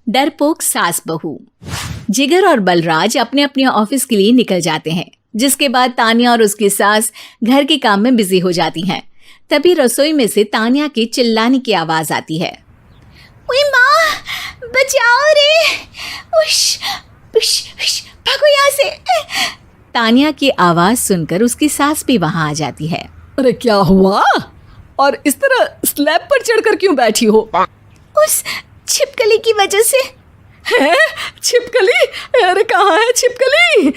डरपोक सास बहू। जिगर और बलराज अपने अपने ऑफिस के लिए निकल जाते हैं, जिसके बाद तान्या और उसकी सास घर के काम में बिजी हो जाती हैं। तभी रसोई में से तान्या के चिल्लाने की आवाज आती है। ओए माँ, बचाओ रे! उश, उश, उश, भागो यहाँ से! तान्या की आवाज सुनकर उसकी सास भी वहां आ जाती है। अरे क्या हुआ? और इस तरह स्लैब पर चढ़कर क्यों बैठी हो? उस छिपकली की वजह से। है? छिपकली? अरे कहाँ है छिपकली?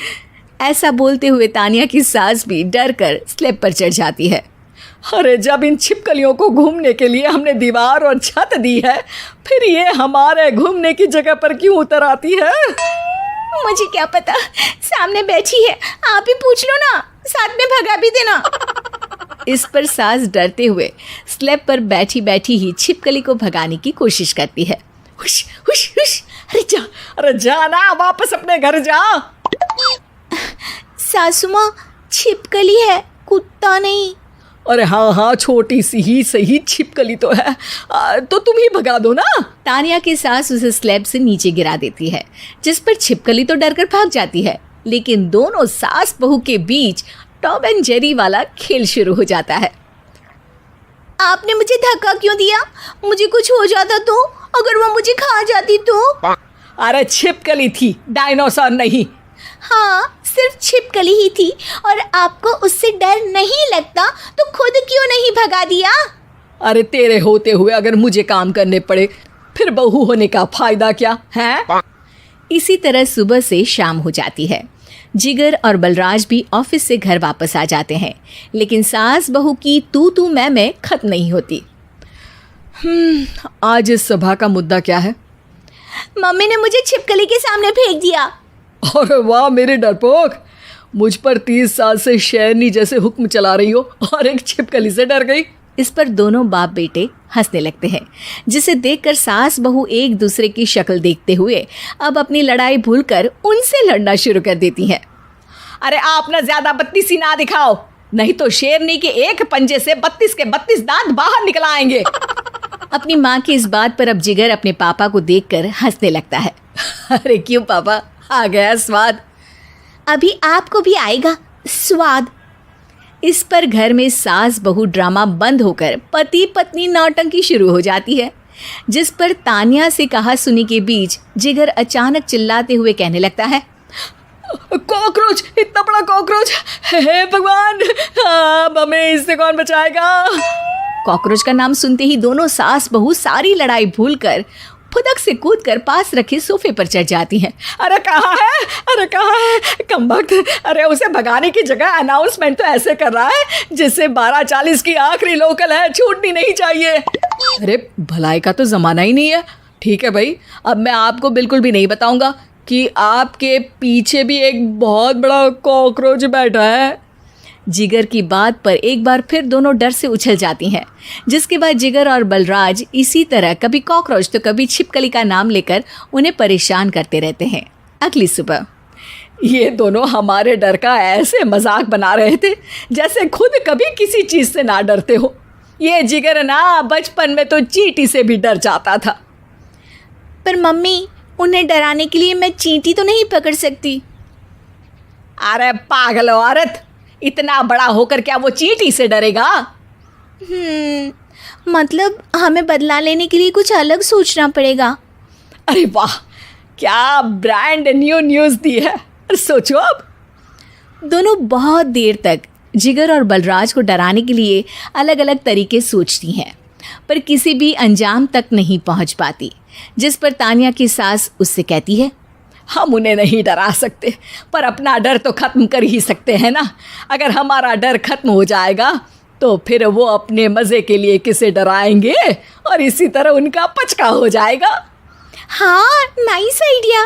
ऐसा बोलते हुए तान्या की सास भी डर कर स्लैब पर चढ़ जाती है। अरे जब इन छिपकलियों को घूमने के लिए हमने दीवार और छत दी है, फिर ये हमारे घूमने की जगह पर क्यों उतर आती है? मुझे क्या पता, सामने बैठी है, आप ही पूछ लो ना, साथ में भगा भी देना। इस पर सास डरते हुए स्लैब पर बैठी बैठी ही छिपकली को भगाने की कोशिश करती है। हुश, हुश, हुश, अरे जा ना, वापस अपने घर जा। सासू माँ, छिपकली है, कुत्ता नहीं। अरे हाँ, छोटी सी ही सही छिपकली तो है, तो तुम ही भगा दो ना। तान्या की सास उसे स्लैब से नीचे गिरा देती है, जिस पर छिपकली तो डरकर भाग जाती है। लेकिन दोनों सास बहू के बीच टॉम एंड जेरी वाला खेल शुरू हो जाता है। आपने मुझे धक्का क्यों दिया? मुझे कुछ हो जाता तो? अगर वो मुझे खा जाती तो? अरे छिपकली थी, डायनासोर नहीं। हाँ, सिर्फ छिपकली ही थी, और आपको उससे डर नहीं लगता तो खुद क्यों नहीं भगा दिया? अरे तेरे होते हुए अगर मुझे काम करने पड़े, फिर बहू होने का फायदा क्या है? इसी तरह सुबह से शाम हो जाती है। जिगर और बलराज भी ऑफिस से घर वापस आ जाते हैं, लेकिन सास बहू की तू मैं खत्म नहीं होती। आज इस सभा का मुद्दा क्या है? मम्मी ने मुझे छिपकली के सामने फेंक दिया। अरे वाह मेरे डरपोक, मुझ पर 30 साल से शेरनी जैसे हुक्म चला रही हो और एक छिपकली से डर गई। इस पर दोनों बाप बेटे हंसने लगते हैं, जिसे देखकर सास बहू एक दूसरे की शक्ल देखते हुए अब अपनी लड़ाई भूलकर उनसे लड़ना शुरू कर देती हैं। अरे आप ना ज्यादा बत्तीसी ना दिखाओ, नहीं तो शेरनी के एक पंजे से 32 के 32 दांत बाहर निकल आएंगे। अपनी माँ की इस बात पर अब जिगर अपने पापा को देखकर हंसने लगता है। अरे क्यों पापा, आ गया स्वाद? अभी आपको भी आएगा स्वाद। इस पर घर में सास बहू ड्रामा बंद होकर पति पत्नी नौटंकी शुरू हो जाती है, जिस पर तान्या से कहा सुनी के बीच जिगर अचानक चिल्लाते हुए कहने लगता है। कॉकरोच, इतना बड़ा कॉकरोच! हे भगवान, अब हमें इससे कौन बचाएगा? कॉकरोच का नाम सुनते ही दोनों सास बहू सारी लड़ाई भूलकर फुदक से कूदकर पास रखे सोफे पर चढ़ जाती हैं। अरे कहाँ है? अरे कहाँ है कमबख्त? अरे उसे भगाने की जगह अनाउंसमेंट तो ऐसे कर रहा है जैसे 12:40 की आखिरी लोकल है, छूटनी नहीं चाहिए। अरे भलाई का तो ज़माना ही नहीं है। ठीक है भाई, अब मैं आपको बिल्कुल भी नहीं बताऊंगा कि आपके पीछे भी एक बहुत बड़ा कॉकरोच बैठा है। जिगर की बात पर एक बार फिर दोनों डर से उछल जाती हैं, जिसके बाद जिगर और बलराज इसी तरह कभी कॉकरोच तो कभी छिपकली का नाम लेकर उन्हें परेशान करते रहते हैं। अगली सुबह ये दोनों हमारे डर का ऐसे मजाक बना रहे थे जैसे खुद कभी किसी चीज़ से ना डरते हो। ये जिगर ना बचपन में तो चींटी से भी डर जाता था। पर मम्मी, उन्हें डराने के लिए मैं चींटी तो नहीं पकड़ सकती। अरे पागल औरत, इतना बड़ा होकर क्या वो चींटी से डरेगा? मतलब हमें बदला लेने के लिए कुछ अलग सोचना पड़ेगा। अरे वाह, क्या ब्रांड न्यू न्यूज़ दी है। सोचो अब। दोनों बहुत देर तक जिगर और बलराज को डराने के लिए अलग अलग तरीके सोचती हैं, पर किसी भी अंजाम तक नहीं पहुंच पाती, जिस पर तान्या की सास उससे कहती है। हम उन्हें नहीं डरा सकते, पर अपना डर तो ख़त्म कर ही सकते हैं ना। अगर हमारा डर ख़त्म हो जाएगा तो फिर वो अपने मज़े के लिए किसे डराएंगे और इसी तरह उनका पचका हो जाएगा। हाँ, नाइस आइडिया,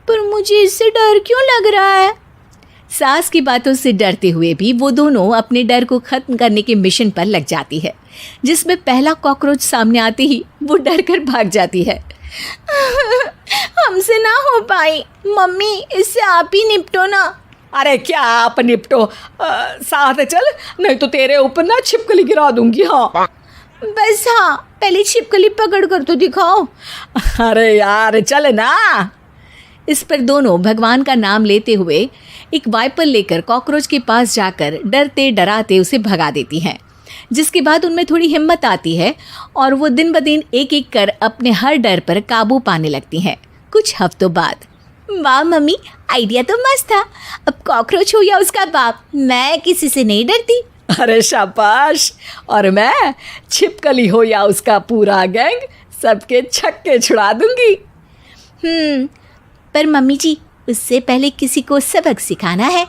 पर मुझे इससे डर क्यों लग रहा है? सास की बातों से डरते हुए भी वो दोनों अपने डर को ख़त्म करने के मिशन पर लग जाती है, जिसमें पहला कॉकरोच सामने आते ही वो डर कर भाग जाती है। हमसे ना हो पाई मम्मी, इससे आप ही निपटो ना। अरे क्या आप निपटो, साथ चल, नहीं तो तेरे ऊपर ना छिपकली गिरा दूंगी। हाँ बस हाँ, पहले छिपकली पकड़ कर तो दिखाओ। अरे यार चल ना। इस पर दोनों भगवान का नाम लेते हुए एक वाइपर लेकर कॉकरोच के पास जाकर डरते डराते उसे भगा देती हैं, जिसके बाद उनमें थोड़ी हिम्मत आती है और वो दिन ब दिन एक एक कर अपने हर डर पर काबू पाने लगती हैं। कुछ हफ्तों बाद, वाह मम्मी, आइडिया तो मस्त था। अब कॉकरोच हो या उसका बाप, मैं किसी से नहीं डरती। अरे शाबाश। और मैं छिपकली हो या उसका पूरा गैंग, सबके छक्के छुड़ा दूंगी। पर मम्मी जी, उससे पहले किसी को सबक सिखाना है।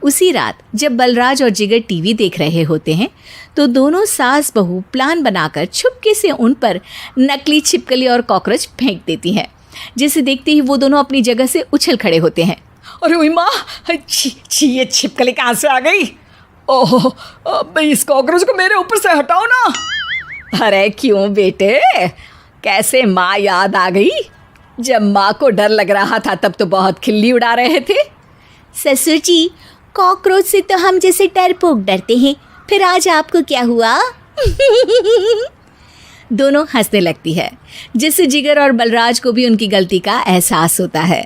उसी रात जब बलराज और जिगर टीवी देख रहे होते हैं तो दोनों सास बहू प्लान बनाकर छुपके से उन पर नकली छिपकली और कॉकरोच फेंक देती हैं, जिसे देखते ही वो दोनों अपनी जगह से उछल खड़े होते हैं। अरे ओए माँ, छी ये छिपकली कहाँ से आ गई? ओह, अब इस कॉकरोच को मेरे ऊपर से हटाओ ना। अरे क्यों बेटे, कैसे माँ याद आ गई? जब माँ को डर लग रहा था तब तो बहुत खिल्ली उड़ा रहे थे। ससुर जी, कॉकरोच से तो हम जैसे डरपोक डरते हैं, फिर आज आपको क्या हुआ? दोनों हंसने लगती है, जिससे जिगर और बलराज को भी उनकी गलती का एहसास होता है।